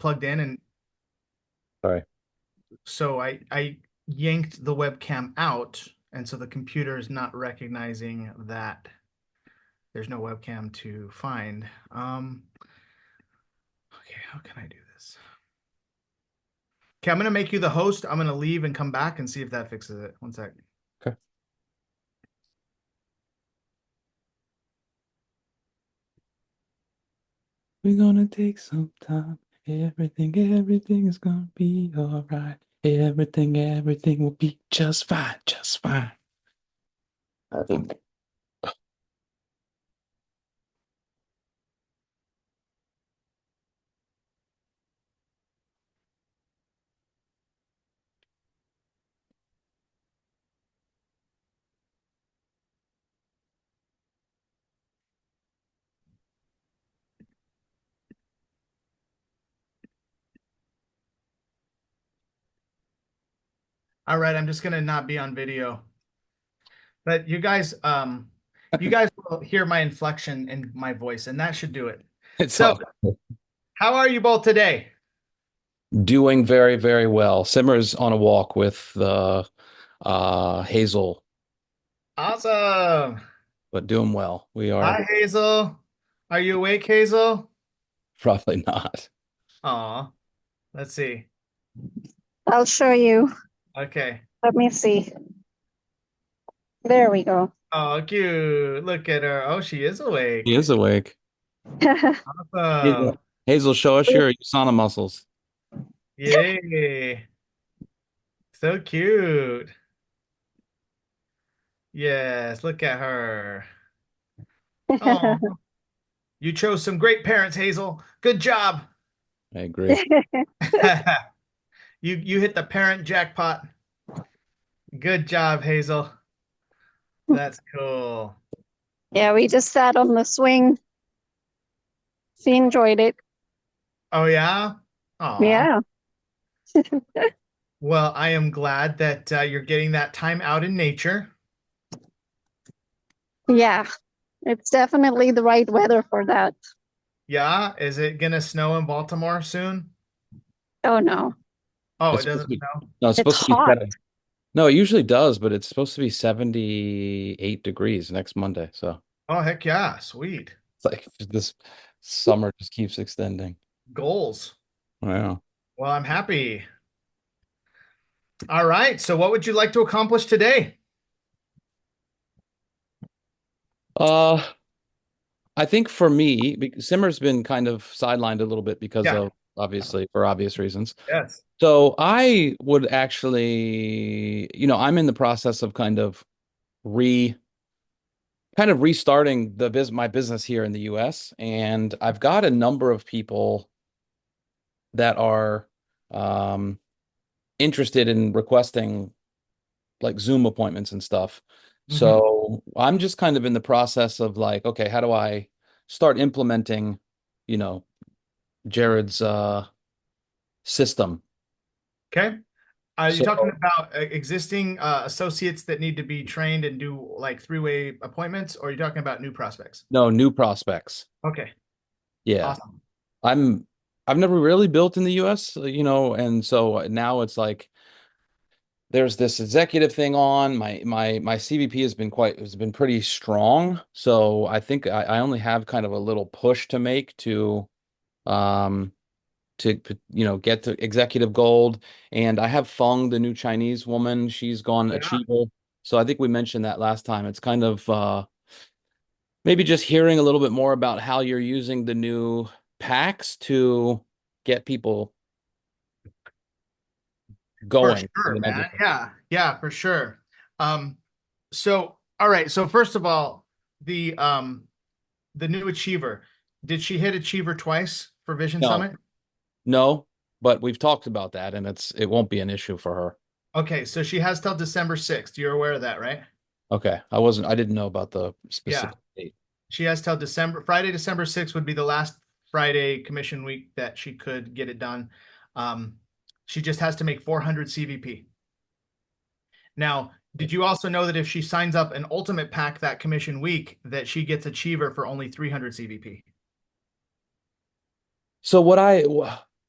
plugged in, and Sorry. so I yanked the webcam out, and so the computer is not recognizing that there's no webcam to find. Okay, how can I do this? Okay, I'm gonna make you the host. I'm gonna leave and come back and see if that fixes it. One sec. Okay. We're gonna take some time. Everything is gonna be all right. Everything will be just fine, just fine. I think. All right, I'm just gonna not be on video. But you guys will hear my inflection in my voice, and that should do it. It's So, all how are you both today? doing very, very well. Simmer's on a walk with Hazel, Awesome. but doing well. We are Hi, Hazel. Are you awake, Hazel? probably not. Aw, let's see. I'll show you. Okay. Let me see. There we go. Oh, cute. Look at her. Oh, she is He awake. is awake. Awesome. Hazel, show us your USANA muscles. Yay. So cute. Yes, look at her. Oh, you chose some great parents, Hazel. Good job. I agree. You hit the parent jackpot. Good job, Hazel. That's cool. Yeah, we just sat on the swing. She enjoyed it. Oh yeah? Aw. Yeah. Well, I am glad that you're getting that time out in nature. Yeah. It's definitely the right weather for that. Yeah, is it gonna snow in Baltimore soon? Oh no. Oh, It's it supposed doesn't to be snow. no, it's It's supposed to be hot. better. No, it usually does, but it's supposed to be 78 degrees next Monday. So Oh, heck yeah, sweet. it's like this summer just keeps extending. Goals. Wow. Well, I'm happy. All right, so what would you like to accomplish today? Uh, I think for me, Simmer's been kind of sidelined a little bit because Yeah, of obviously for obvious reasons. yes. So I would actually, I'm in the process of re restarting my business here in the US, and I've got a number of people that are um interested in requesting like Zoom appointments and stuff. Hmm. So I'm just kind of in the process of like, okay, how do I start implementing, you know, Jared's system? Okay. Are you talking So about existing associates that need to be trained and do like three-way appointments, or are you talking about new prospects? no, new prospects. Okay, Yeah. awesome. I'm I've never really built in the US, and so now it's like there's this executive thing on my CVP has been pretty strong. So I think I only have kind of a little push to make um get to executive gold. And I have Fung, the new Chinese woman. She's gone Oh, yeah. achiever. So I think we mentioned that last time. It's kind of maybe just hearing a little bit more about how you're using the new packs to get people For going. sure, man. Yeah, yeah, for sure. Um, so all right, so first of all, the new achiever, did she hit achiever twice for Vision No, Summit? no, but we've talked about that, and it won't be an issue for her. Okay, so she has till December 6th. You're aware of that, right? Okay, I didn't know about the Yeah. specific date. She has till Friday, December 6th would be the last Friday commission week that she could get it done. Um, she just has to make 400 CVP. Now, did you also know that if she signs up an ultimate pack that commission week, that she gets achiever for only 300 CVP? So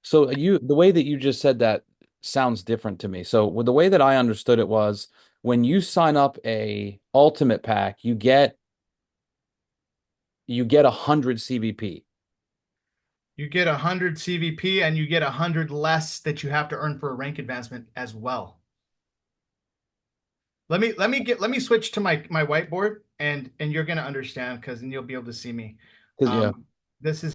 So the way that you just said that sounds different to me. So with the way that I understood it was when you sign up a ultimate pack, you get 100 CVP. You get 100 CVP and you get 100 less that you have to earn for a rank advancement as well. Let me switch to my whiteboard and you're gonna understand because then you'll be able to see me. Because yeah, This is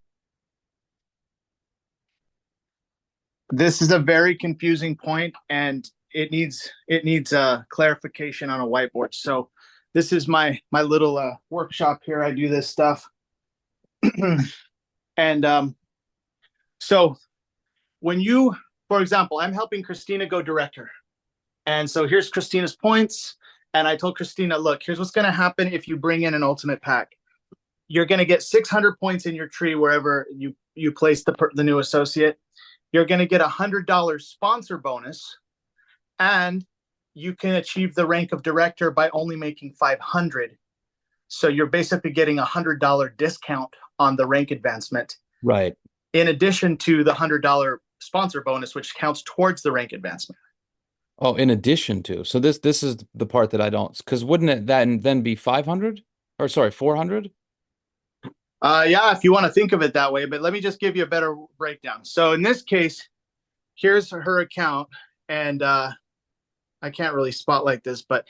this is a very confusing point and it needs clarification on a whiteboard. So this is my little workshop here. I do this stuff. And so when you, for example, I'm helping Christina go director. And so here's Christina's points. And I told Christina, look, here's what's going to happen if you bring in an ultimate pack. You're going to get 600 points in your tree wherever you place the new associate. You're going to get $100 sponsor bonus, and you can achieve the rank of director by only making 500. So you're basically getting $100 discount on the rank advancement, right. in addition to the $100 sponsor bonus, which counts towards the rank advancement. Oh, in addition to. So this is the part that I don't, because wouldn't it then be 500? Or sorry, 400? Yeah, if you want to think of it that way, but let me just give you a better breakdown. So in this case, here's her account, and I can't really spotlight this, but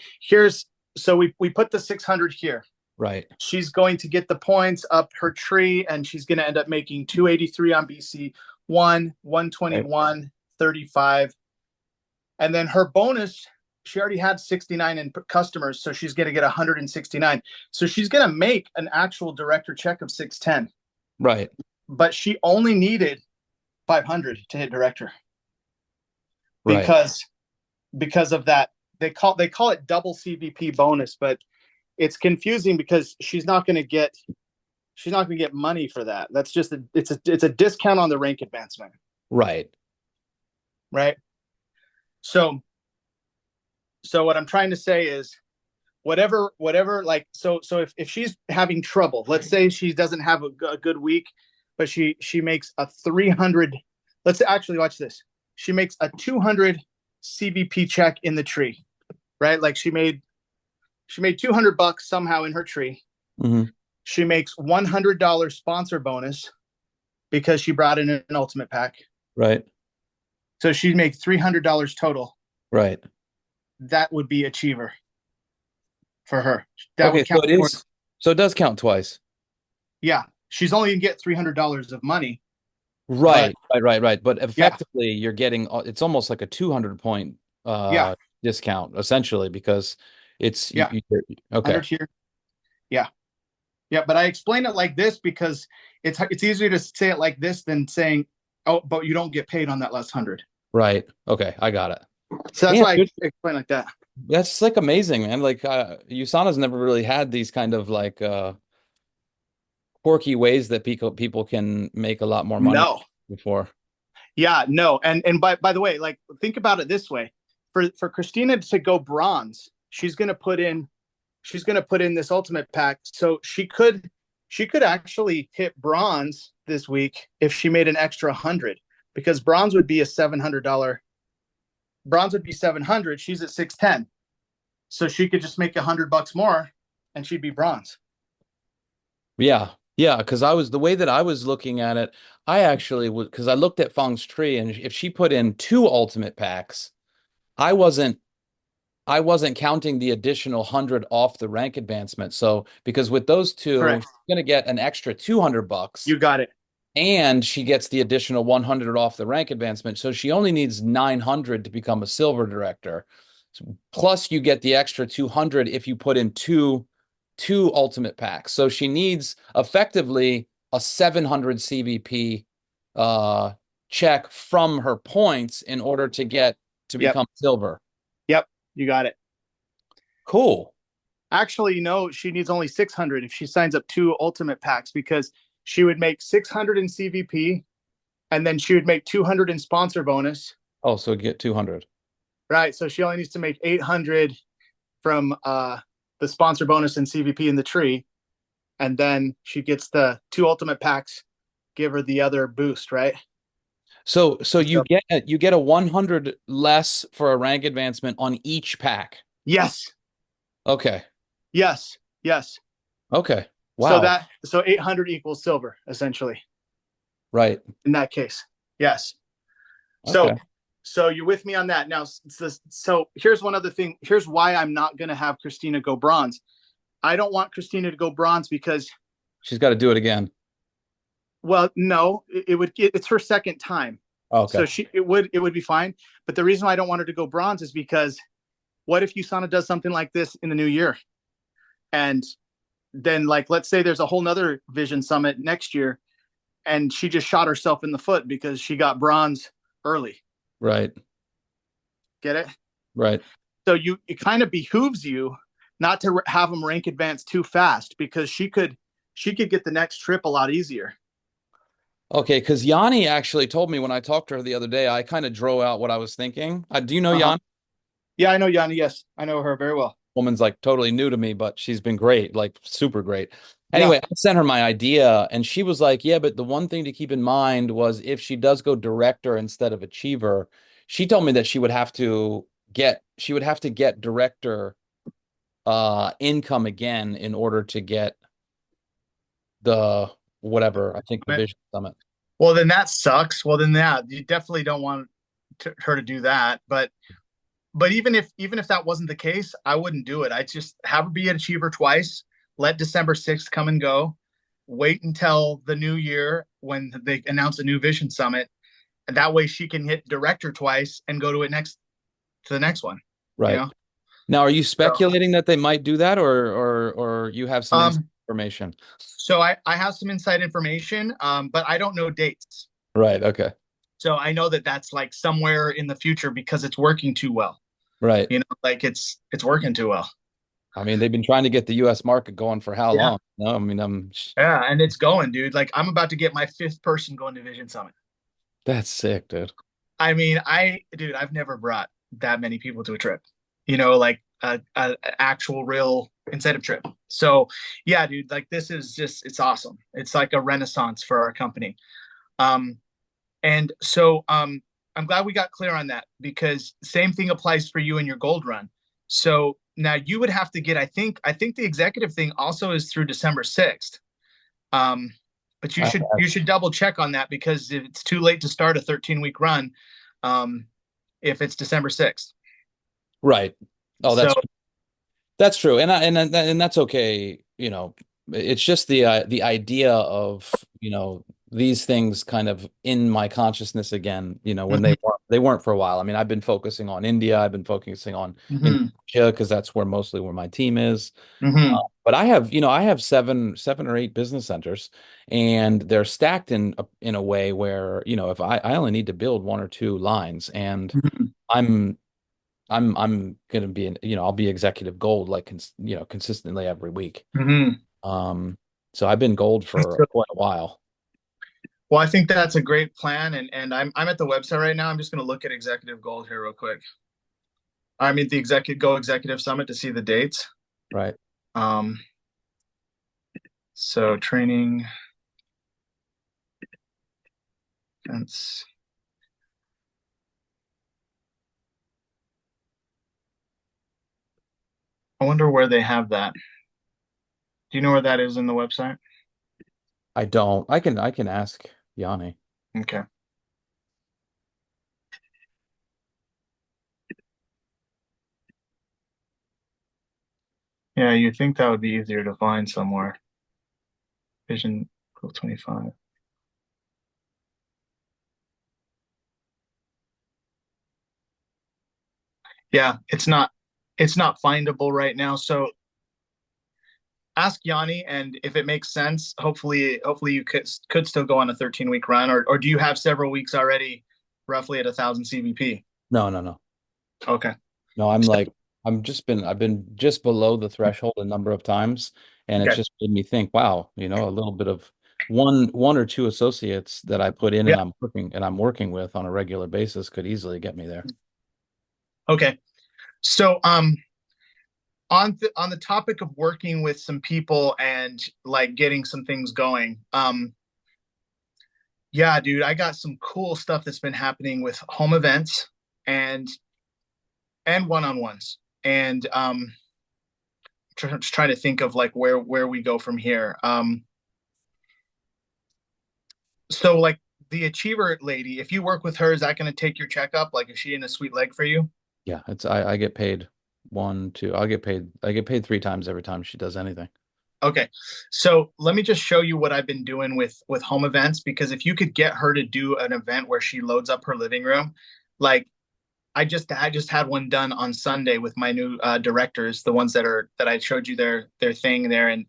so we put the 600 here. Right. She's going to get the points up her tree, and she's going to end up making 283 on BC, 121, right. 35. And then her bonus, she already had 69 in customers, so she's going to get 169. So she's going to make an actual director check of 610. Right. But she only needed 500 to hit director. Right. Because of that, they call it double CVP bonus, but it's confusing because she's not going to get money for that. That's just it's a discount on the rank advancement. Right. Right. So what I'm trying to say is whatever, like, so if she's having trouble, let's say she doesn't have a good week, but she makes a 300, let's actually watch this. She makes a 200 CVP check in the tree, right? Like she made $200 somehow in her tree. Mm-hmm. She makes $100 sponsor bonus because she brought in an ultimate pack. Right. So she'd make $300 total. Right. That would be achiever for her. Okay, so it does count twice. Yeah. She's only going to get $300 of money. Right. But effectively, you're getting, it's almost like a 200 point discount, essentially, because it's, okay. Here. Yeah. Yeah. But I explain it like this because it's easier to say it like this than saying, oh, but you don't get paid on that last 100. Right. Okay. I got it. So that's why I explain like that. That's like amazing, man. Like USANA's never really had these kind of like quirky ways that people can make a lot more money before. Yeah, no. And by the way, like think about it this way. For Christina to go bronze, she's gonna put in this ultimate pack. So she could actually hit bronze this week if she made an extra 100, because bronze would be $700. Bronze would be 700. She's at 610. So she could just make $100 more and she'd be bronze. Yeah. Yeah. Cause the way that I was looking at it, I actually would, cause I looked at Feng's tree, and if she put in 2 ultimate packs, I wasn't counting the additional 100 off the rank advancement. So because with those 2, correct, she's going to get an extra $200. You got it. And she gets the additional 100 off the rank advancement. So she only needs 900 to become a silver director. Plus you get the extra 200 if you put in two ultimate packs. So she needs effectively a 700 CVP check from her points in order to become silver. Yep. You got it. Cool. Actually, no, she needs only 600 if she signs up 2 ultimate packs, because she would make 600 in CVP, and then she would make 200 in sponsor bonus. Oh, so get 200. Right. So she only needs to make 800 from the sponsor bonus and CVP in the tree. And then she gets the 2 ultimate packs, give her the other boost, right? So So you get a 100 less for a rank advancement on each pack. yes, Okay. yes, yes. Okay. So Wow. 800 equals silver essentially Right. in that case. Yes. Okay. So you're with me on that now. So here's one other thing. Here's why I'm not going to have Christina go bronze. I don't want Christina to go bronze because, She's got to do it again. well, no, it's her second time, Okay. so it would be fine. But the reason why I don't want her to go bronze is because what if USANA does something like this in the new year, and then like let's say there's a whole nother Vision Summit next year, and she just shot herself in the foot because she got bronze early. Right. Get it? Right. So it kind of behooves you not to have them rank advance too fast because she could get the next trip a lot easier. Okay, because Yanni actually told me when I talked to her the other day, I kind of drove out what I was thinking. Do you know Uh-huh. Yanni? Yeah, I know Yanni. Yes, I know her very well. Woman's like totally new to me, but she's been great, like super great. Yeah. Anyway, I sent her my idea and she was like, yeah, but the one thing to keep in mind was if she does go director instead of achiever, she told me that she would have to get director income again in order to get the whatever, I think the Vision Summit. Well, then that sucks. Well, then yeah, you definitely don't want her to do that. But even if that wasn't the case, I wouldn't do it. I just have her be an achiever twice. Let December 6th come and go. Wait until the new year when they announce a new Vision Summit, and that way she can hit director twice and go to the next one. You Right. know. Now, are you So, speculating that they might do that or you have some inside um, information? so I have some inside information, but I don't know dates. Right. Okay. So I know that that's like somewhere in the future because it's working too well. Right. Like it's working too well. I mean, they've been trying to get the US market going for how Yeah. long? No, I mean, Yeah, and it's going, dude. Like I'm about to get my fifth person going to Vision Summit. that's sick, dude. I mean, dude, I've never brought that many people to a trip. Like a actual real incentive trip. So yeah, dude, like this is just it's awesome. It's like a renaissance for our company. Um, and so I'm glad we got clear on that because same thing applies for you and your gold run. So now you would have to get, I think the executive thing also is through December 6th. Um, but you I- should double check on that because it's too late to start a 13-week run um, if it's December 6th. right. Oh, So that's true. And that's okay, It's just the idea of, these things kind of in my consciousness again, when mhm, they weren't for a while. I mean, I've been focusing on India, I've been focusing on mhm, Indonesia because that's where my team is. mhm, But I have seven or eight business centers, and they're stacked in a way where, if I only need to build one or two lines, and mhm, I'm I'm gonna be I'll be executive gold like consistently every week. mhm. Um, so I've been gold for quite a while. Well, I think that's a great plan, and I'm at the website right now. I'm just going to look at Executive Gold here real quick. I'm at the Executive Summit to see the dates. Right. Um, so training, events. I wonder where they have that. Do you know where that is in the website? I don't. I can ask Yanni. Okay. Yeah, you'd think that would be easier to find somewhere. Vision 25. Yeah, it's not findable right now. So ask Yanni, and if it makes sense, hopefully you could still go on a 13-week run, or do you have several weeks already, roughly at 1,000 CVP? No, no, no. Okay. No, I've been just below the threshold a number of times, and it's Okay. just made me think, wow, a little bit of one or two associates that I put in Yeah. and I'm working with on a regular basis could easily get me there. Okay. So on the topic of working with some people and like getting some things going, Yeah, dude, I got some cool stuff that's been happening with home events and one-on-ones. And just trying to think of like where we go from here. So like the achiever lady, if you work with her, is that going to take your checkup? Like, is she in a sweet leg for you? Yeah, I get paid one, two. I get paid 3 times every time she does anything. Okay. So let me just show you what I've been doing with home events, because if you could get her to do an event where she loads up her living room, like I just had one done on Sunday with my new directors, the ones that I showed you their thing there, and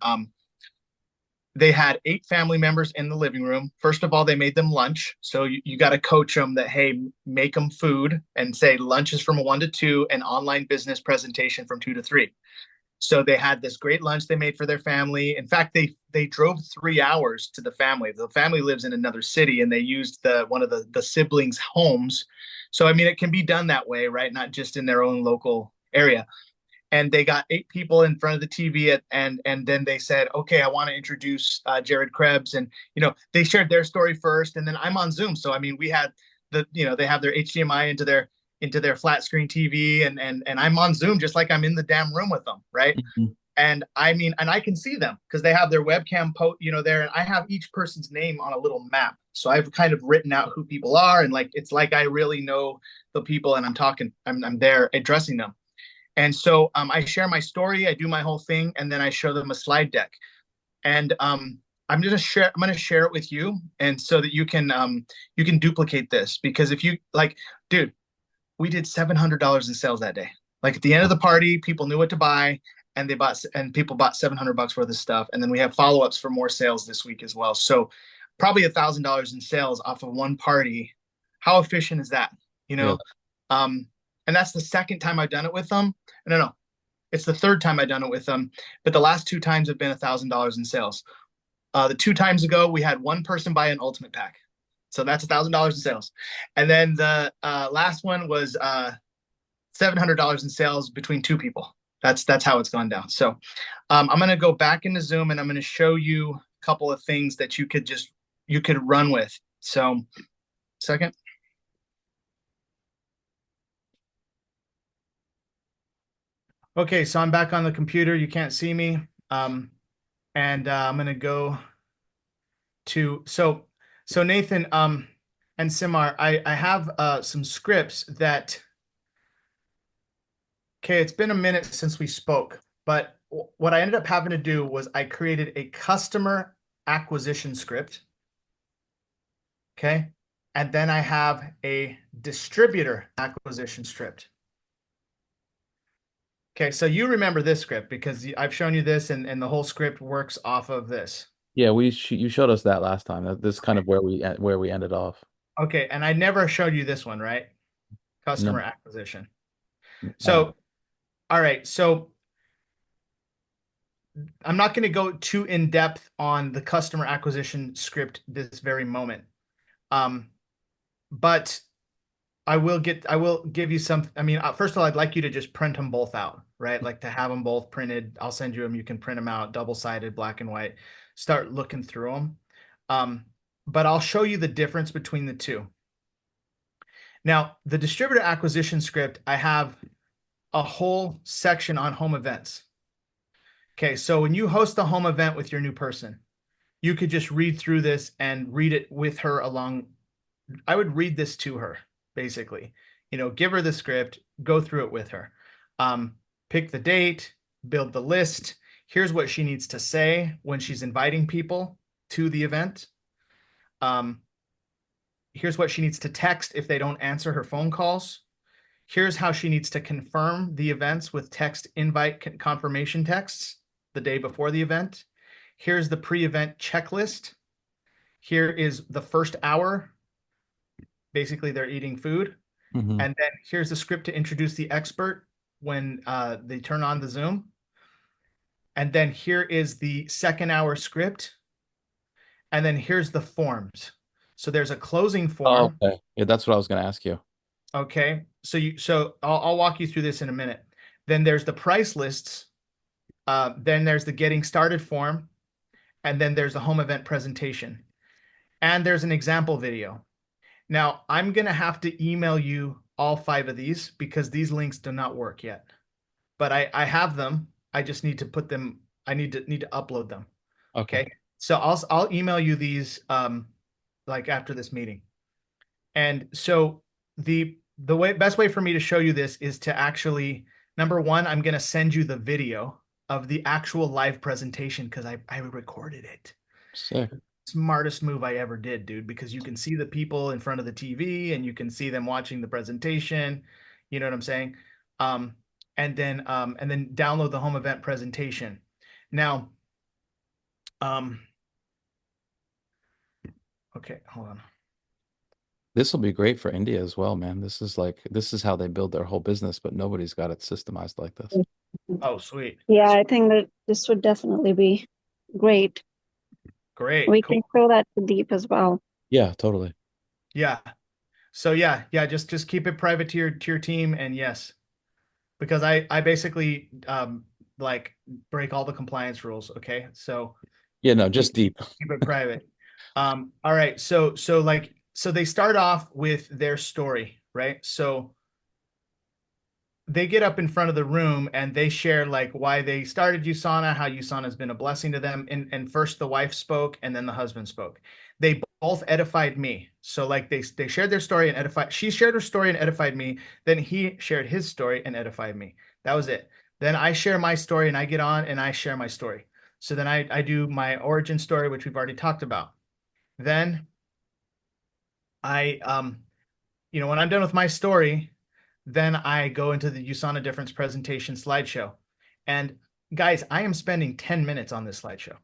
they had 8 family members in the living room. First of all, they made them lunch. So you got to coach them that, hey, make them food and say lunch is from 1 to 2 and online business presentation from 2 to 3. So they had this great lunch they made for their family. In fact, they drove 3 hours to the family. The family lives in another city, and they used the one of the siblings' homes. So I mean, it can be done that way, right? Not just in their own local area. And they got 8 people in front of the TV and then they said, okay, I want to introduce Jared Krebs, and they shared their story first, and then I'm on Zoom, so I mean we had they have their HDMI into their flat screen TV, and I'm on Zoom just like I'm in the damn room with them, right? Mhm. And I mean, and I can see them because they have their webcam there, and I have each person's name on a little map, so I've kind of written out who people are, and like it's like I really know the people, and I'm there addressing them. And so I share my story, I do my whole thing, and then I show them a slide deck. And I'm gonna share it with you, and so that you can duplicate this, because if you like, dude, we did $700 in sales that day. Like at the end of the party, people knew what to buy, and people bought $700 worth of stuff, and then we have follow ups for more sales this week as well. So probably $1,000 in sales off of one party. How efficient is that? You Yeah. know, um, and that's the second time I've done it with them. No, no, it's the third time I've done it with them, but the last 2 times have been $1,000 in sales. The 2 times ago, we had one person buy an ultimate pack, so that's $1,000 in sales, and then the last one was $700 in sales between 2 people. That's how it's gone down. So I'm going to go back into Zoom, and I'm going to show you a couple of things that you could run with. So, second. Okay, so I'm back on the computer. You can't see me. And I'm gonna go to so Nathan and Simar, I have some scripts that okay, it's been a minute since we spoke, but what I ended up having to do was I created a customer acquisition script. Okay. And then I have a distributor acquisition script. Okay, so you remember this script because I've shown you this, and the whole script works off of this. Yeah, you showed us that last time. This is kind of where we ended off. Okay, and I never showed you this one, right? No, Customer acquisition. I don't. So, all right, so I'm not going to go too in depth on the customer acquisition script this very moment. Um, but I will give you some. I mean, first of all, I'd like you to just print them both out, right? Like to have them both printed. I'll send you them. You can print them out, double-sided, black and white. Start looking through them. Um, but I'll show you the difference between the two. Now, the distributor acquisition script, I have a whole section on home events. Okay, so when you host a home event with your new person, you could just read through this and read it with her along. I would read this to her, basically. Give her the script, go through it with her. Pick the date, build the list. Here's what she needs to say when she's inviting people to the event. Here's what she needs to text if they don't answer her phone calls. Here's how she needs to confirm the events with text invite confirmation texts the day before the event. Here's the pre-event checklist. Here is the first hour. Basically, they're eating food. Mhm. And then here's the script to introduce the expert when they turn on the Zoom. And then here is the second hour script. And then here's the forms. So there's a closing Oh, form. okay. Yeah, that's what I was going to ask you. Okay. So I'll walk you through this in a minute. Then there's the price lists. Then there's the getting started form. And then there's the home event presentation. and there's an example video. Now, I'm going to have to email you all 5 of these because these links do not work yet. But I have them. I just need to put them, I need to upload them. Okay. Okay. So I'll email you these like after this meeting. And so the best way for me to show you this is to actually, number one, I'm going to send you the video of the actual live presentation because I recorded it. Sick. Smartest move I ever did, dude, because you can see the people in front of the TV and you can see them watching the presentation. You know what I'm saying? Um, and then download the home event presentation. Now, um, okay, hold on. This will be great for India as well, man. This is how they build their whole business, but nobody's got it systemized like this. Oh, sweet. Yeah, I think that this would definitely be great. Great. We Cool. can show that to Deep as well. Yeah, totally. Yeah. So yeah, just keep it private to your team, and yes, because I basically like break all the compliance rules. Okay, so Yeah, no, keep just deep. keep it private. All right, so they start off with their story, right? So they get up in front of the room and they share like why they started USANA, how USANA has been a blessing to them. And first the wife spoke and then the husband spoke. They both edified me. So like they shared their story and edified. She shared her story and edified me. Then he shared his story and edified me. That was it. Then I share my story and I get on and I share my story. So then I do my origin story, which we've already talked about. Then I when I'm done with my story, then I go into the USANA difference presentation slideshow. And guys, I am spending 10 minutes on this slideshow.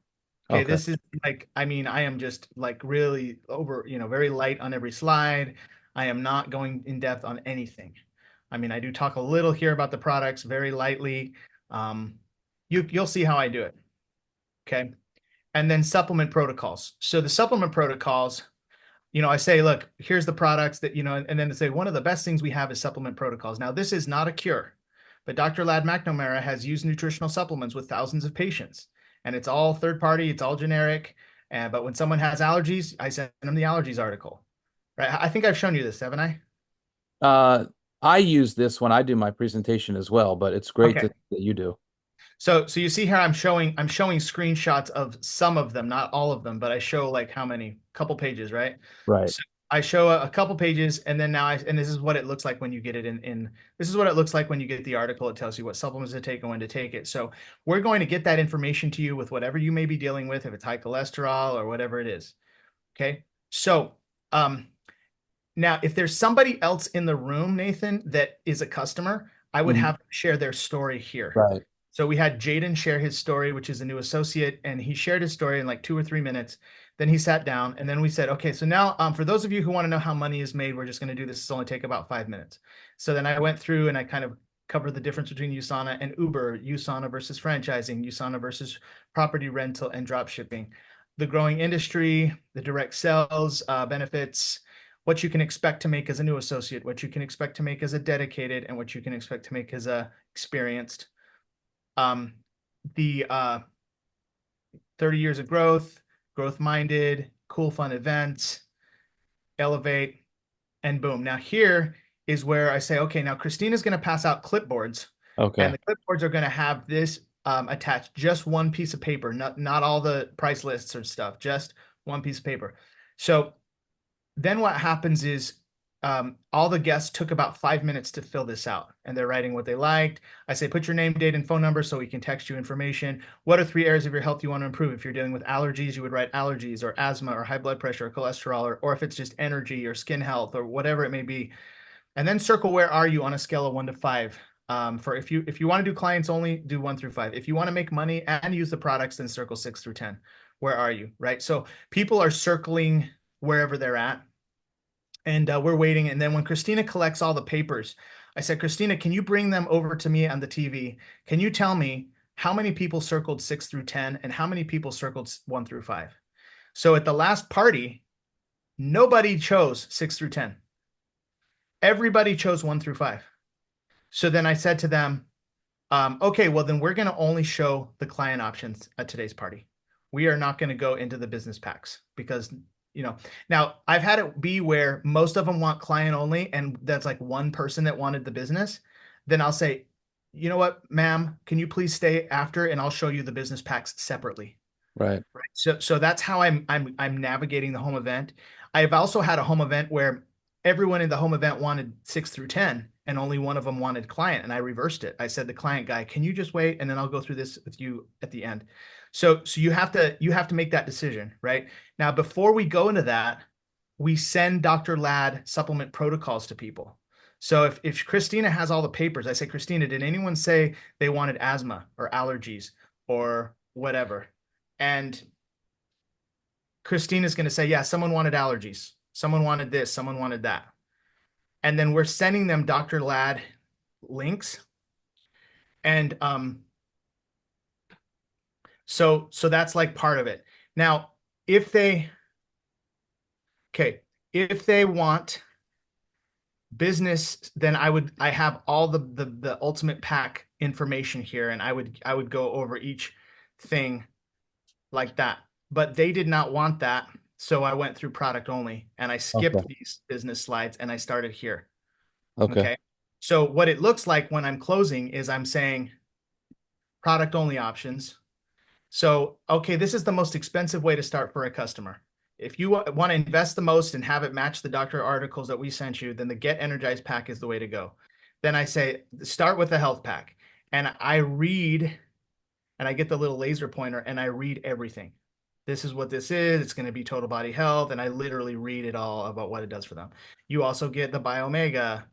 Okay, Okay. this is like, I mean, I am just like really over, very light on every slide. I am not going in depth on anything. I mean, I do talk a little here about the products very lightly. Um, you'll see how I do it. Okay. And then supplement protocols. So the supplement protocols, I say, look, here's the products that, and then to say one of the best things we have is supplement protocols. Now, this is not a cure, but Dr. Ladd McNamara has used nutritional supplements with thousands of patients, and it's all third party, it's all generic. But when someone has allergies, I send them the allergies article, right? I think I've shown you this, haven't I? Uh, I use this when I do my presentation as well, but it's great Okay. that you do. So you see here I'm showing screenshots of some of them, not all of them, but I show like how many? Couple pages, right? Right. So I show a couple pages and then and this is what it looks like when you get it in this is what it looks like when you get the article. It tells you what supplements to take and when to take it. So we're going to get that information to you with whatever you may be dealing with, if it's high cholesterol or whatever it is. Okay. So now if there's somebody else in the room, Nathan, that is a customer, I would Mhm. have to share their story here. Right. So we had Jaden share his story, which is a new associate, and he shared his story in like 2 or 3 minutes. Then he sat down, and then we said, okay, so now for those of you who want to know how money is made, we're just going to do this. It's only take about 5 minutes. So then I went through and I kind of covered the difference between USANA and Uber, USANA versus franchising, USANA versus property rental and drop shipping, the growing industry, the direct sales benefits, what you can expect to make as a new associate, what you can expect to make as a dedicated, and what you can expect to make as a experienced. The 30 years of growth minded, cool, fun events, elevate, and boom. Now, here is where I say, okay, now Christina's going to pass out clipboards, and Okay. the clipboards are going to have this attached, just one piece of paper, not all the price lists or stuff, just one piece of paper. So then what happens is all the guests took about 5 minutes to fill this out, and they're writing what they liked. I say, put your name, date, and phone number so we can text you information. What are 3 areas of your health you want to improve? If you're dealing with allergies, you would write allergies or asthma or high blood pressure or cholesterol, or if it's just energy or skin health or whatever it may be. And then circle where are you on a scale of 1 to 5. For if you want to do clients only, do 1 through 5. If you want to make money and use the products, then circle 6 through 10. Where are you? Right. So people are circling wherever they're at, and we're waiting. And then when Christina collects all the papers, I said, Christina, can you bring them over to me on the TV? Can you tell me how many people circled 6 through 10 and how many people circled 1 through 5? So at the last party, nobody chose 6 through 10. Everybody chose 1 through 5. So then I said to them, okay, well, then we're going to only show the client options at today's party. We are not going to go into the business packs because Now I've had it be where most of them want client only, and that's like one person that wanted the business. Then I'll say, you know what, ma'am, can you please stay after and I'll show you the business packs separately. Right. Right. So that's how I'm navigating the home event. I've also had a home event where everyone in the home event wanted 6 through 10 and only one of them wanted client, and I reversed it. I said, the client guy, can you just wait and then I'll go through this with you at the end. So you have to make that decision, right? Now, before we go into that, we send Dr. Ladd supplement protocols to people. So if Christina has all the papers, I say, Christina, did anyone say they wanted asthma or allergies or whatever? And Christina's going to say, yeah, someone wanted allergies. Someone wanted this. Someone wanted that. And then we're sending them Dr. Ladd links. And so that's like part of it. Now, if they if they want business, then I have all the ultimate pack information here, and I would go over each thing like that. But they did not want that. So I went through product only and I Okay. skipped these business slides and I started here. Okay. Okay. So what it looks like when I'm closing is I'm saying product only options. So, okay, this is the most expensive way to start for a customer. If you want to invest the most and have it match the doctor articles that we sent you, then the Get Energized pack is the way to go. Then I say, start with the health pack. And I read, and I get the little laser pointer and I read everything. This is what this is. It's going to be total body health. And I literally read it all about what it does for them. You also get the Biomega.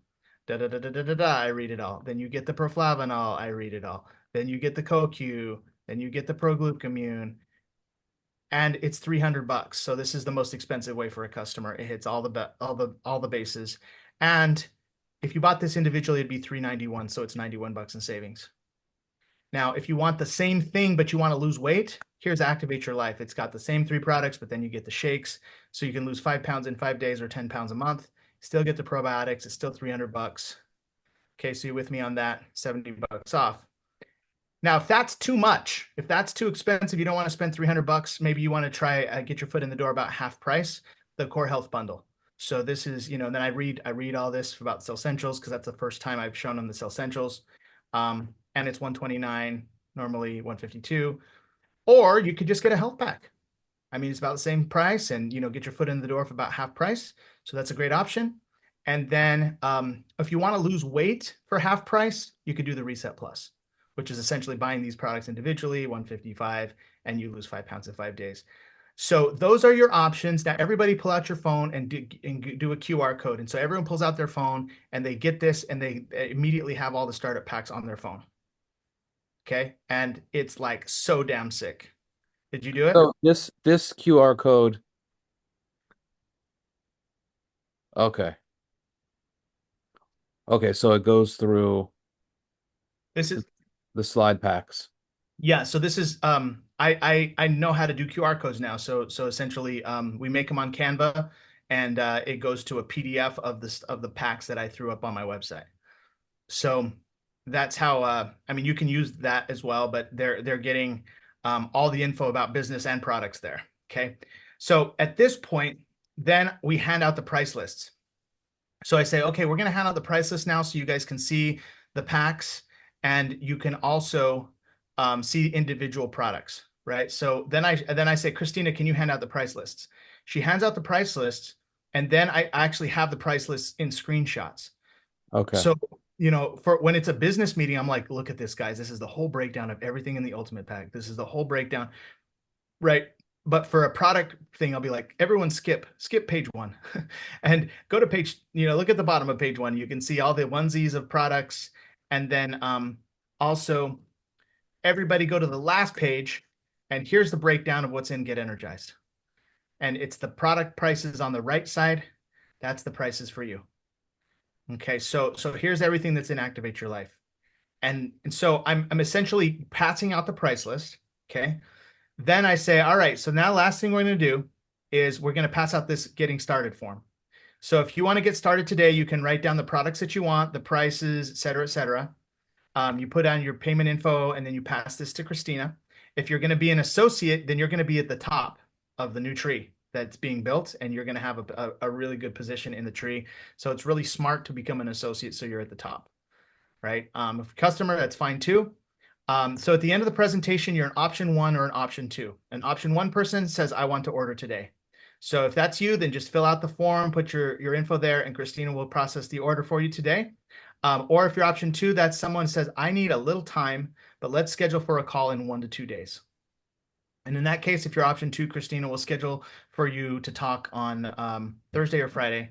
Da, da, da, da, da, da, da. I read it all. Then you get the Proflavanol. I read it all. Then you get the CoQ. Then you get the Proglucamune. And it's $300. So this is the most expensive way for a customer. It hits all the bases. And if you bought this individually, it'd be $391. So it's $91 in savings. Now, if you want the same thing, but you want to lose weight, here's Activate Your Life. It's got the same 3 products, but then you get the shakes. So you can lose 5 pounds in 5 days or 10 pounds a month. Still get the probiotics. It's still $300. Okay, so you're with me on that, $70 off. Now, if that's too much, if that's too expensive, you don't want to spend $300, maybe you want to try get your foot in the door about half price, the Core Health Bundle. So this is, then I read all this about Cell Essentials because that's the first time I've shown them the Cell Essentials. And it's 129, normally 152. Or you could just get a health pack. I mean, it's about the same price and, get your foot in the door for about half price. So that's a great option. And then if you want to lose weight for half price, you could do the Reset Plus, which is essentially buying these products individually, 155, and you lose 5 pounds in 5 days. So those are your options. Now, everybody pull out your phone and do a QR code. And so everyone pulls out their phone and they get this and they immediately have all the startup packs on their phone. Okay. And it's like so damn sick. Did you do it? So this QR code. Okay. Okay, so it goes through This is the slide packs. Yeah, so this is I know how to do QR codes now. So essentially we make them on Canva and it goes to a PDF of the packs that I threw up on my website. So that's how I mean you can use that as well, but they're getting all the info about business and products there. Okay. So at this point, then we hand out the price lists. So I say, okay, we're going to hand out the price list now so you guys can see the packs and you can also see individual products, right? So then I say, Christina, can you hand out the price lists? She hands out the price lists, and then I actually have the price lists in screenshots. Okay. So, for when it's a business meeting, I'm like, look at this, guys. This is the whole breakdown of everything in the Ultimate Pack. This is the whole breakdown, right? But for a product thing, I'll be like, everyone skip page 1 and go to page, look at the bottom of page 1. You can see all the onesies of products. And then also everybody go to the last page and here's the breakdown of what's in Get Energized. And it's the product prices on the right side. That's the prices for you. Okay, so here's everything that's in Activate Your Life. And so I'm essentially passing out the price list. Okay. Then I say, all right, so now last thing we're going to do is we're going to pass out this getting started form. So if you want to get started today, you can write down the products that you want, the prices, et cetera, et cetera. You put down your payment info and then you pass this to Christina. If you're going to be an associate, then you're going to be at the top of the new tree. that's being built, and you're going to have a really good position in the tree. So it's really smart to become an associate so you're at the top, right? If customer, that's fine too. So at the end of the presentation, you're an option one or an option two. An option one person says, I want to order today. So if that's you, then just fill out the form, put your info there, and Christina will process the order for you today. Or if you're option two, that's someone says, I need a little time, but let's schedule for a call in 1 to 2 days. And in that case, if you're option two, Christina will schedule for you to talk on Thursday or Friday,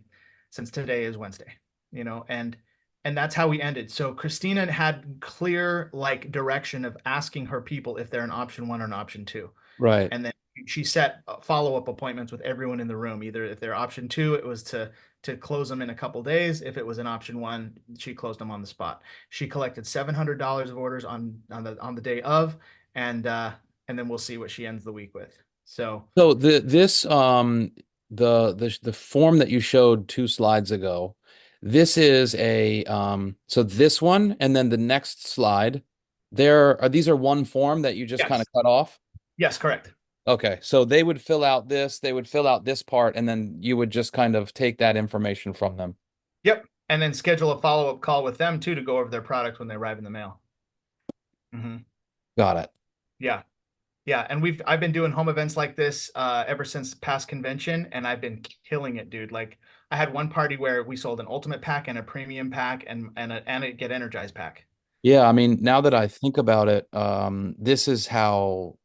since today is Wednesday, and that's how we ended. So Christina had clear like direction of asking her people if they're an option one or an option two. Right. And then she set follow-up appointments with everyone in the room. Either if they're option two, it was to close them in a couple days. If it was an option one, she closed them on the spot. She collected $700 of orders on the day of, and then we'll see what she ends the week with. So The form that you showed 2 slides ago, this is a so this one and then the next slide, these are one form that you just kind of yes, cut off? yes, correct. Okay, so they would fill out this part, and then you would just kind of take that information from them. Yep. And then schedule a follow-up call with them too to go over their product when they arrive in the mail. Got it. Yeah. Yeah. And I've been doing home events like this ever since past convention, and I've been killing it, dude. Like I had one party where we sold an ultimate pack and a premium pack and a get energized pack. Yeah, I mean, now that I think about it, this is how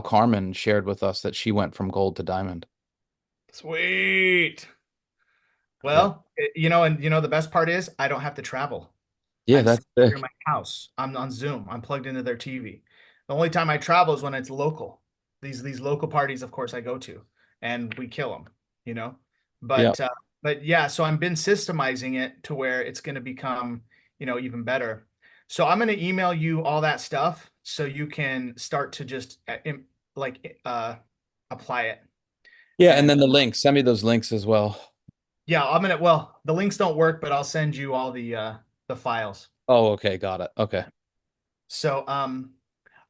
Carmen shared with us that she went from gold to diamond. Sweet. Yeah. Well, and the best part is I don't have to travel. Yeah, I'm that's sitting here in sick. my house. I'm on Zoom. I'm plugged into their TV. The only time I travel is when it's local. These local parties, of course, I go to, and we kill them, you know. Yeah. But yeah, so I've been systemizing it to where it's going to become, even better. So I'm going to email you all that stuff so you can start to just like apply it. Yeah, and And then the links. Send me those links as well. yeah, well, the links don't work, but I'll send you all the files. Oh, okay, got it. Okay. So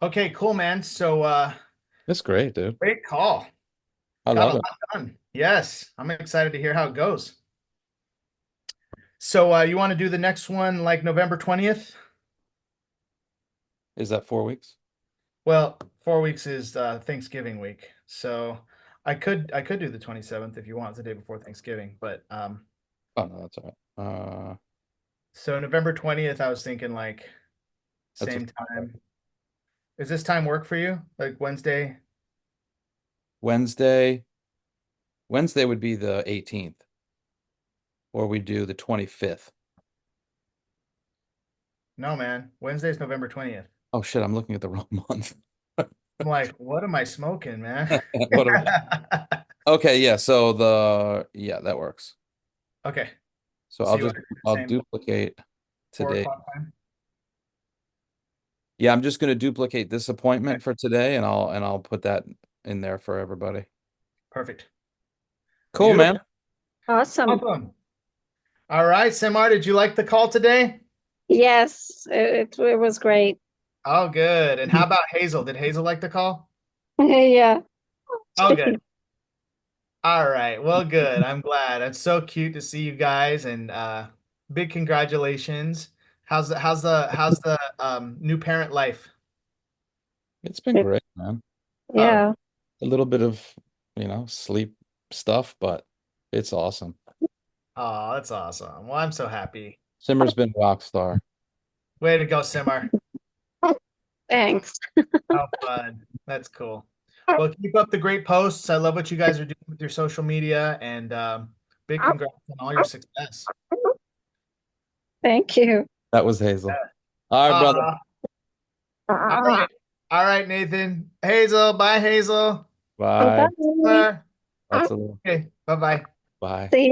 okay, cool, man. So That's great, dude. great call. I Got a love it. lot done. Yes, I'm excited to hear how it goes. So you want to do the next one like November 20th? Is that 4 weeks? Well, 4 weeks is Thanksgiving week. So I could do the 27th if you want, the day before Thanksgiving. But Oh no, that's all right. so November 20th, I was thinking like That's a same time. Does this time work for you? Like Wednesday? Wednesday. Wednesday would be the 18th, or we do the 25th. No, man. Wednesday's November 20th. Oh shit, I'm looking at the wrong month. I'm like, what am I smoking, man? What am I? Okay, yeah, yeah, that works. Okay. So So you want to do the I'll same duplicate 4 today. o'clock time? Yeah, I'm just going to duplicate this Okay. appointment for today, and I'll put that in there for everybody. Perfect. Cool, Beautiful. man. Awesome. Awesome. All right, Samar, did you like the call today? Yes, it was great. Oh, good. And how about Hazel? Did Hazel like the call? Yeah. Oh, good. All right. Well, good. I'm glad. It's so cute to see you guys, and big congratulations. How's the new parent life? It's been great, man. Oh, Yeah. A little bit of, sleep stuff, but it's awesome. oh, that's awesome. Well, I'm so happy. Simmer's been a rock star. Way to go, Simar. Thanks. How fun. That's cool. Well, keep up the great posts. I love what you guys are doing with your social media, and big congrats on all your success. Thank you. That was Hazel. All right, brother. Uh, all right. All right, Nathan. Hazel. Bye, Hazel. Bye. Bye. Bye. That's a little. Okay. Bye-bye. Bye. See you.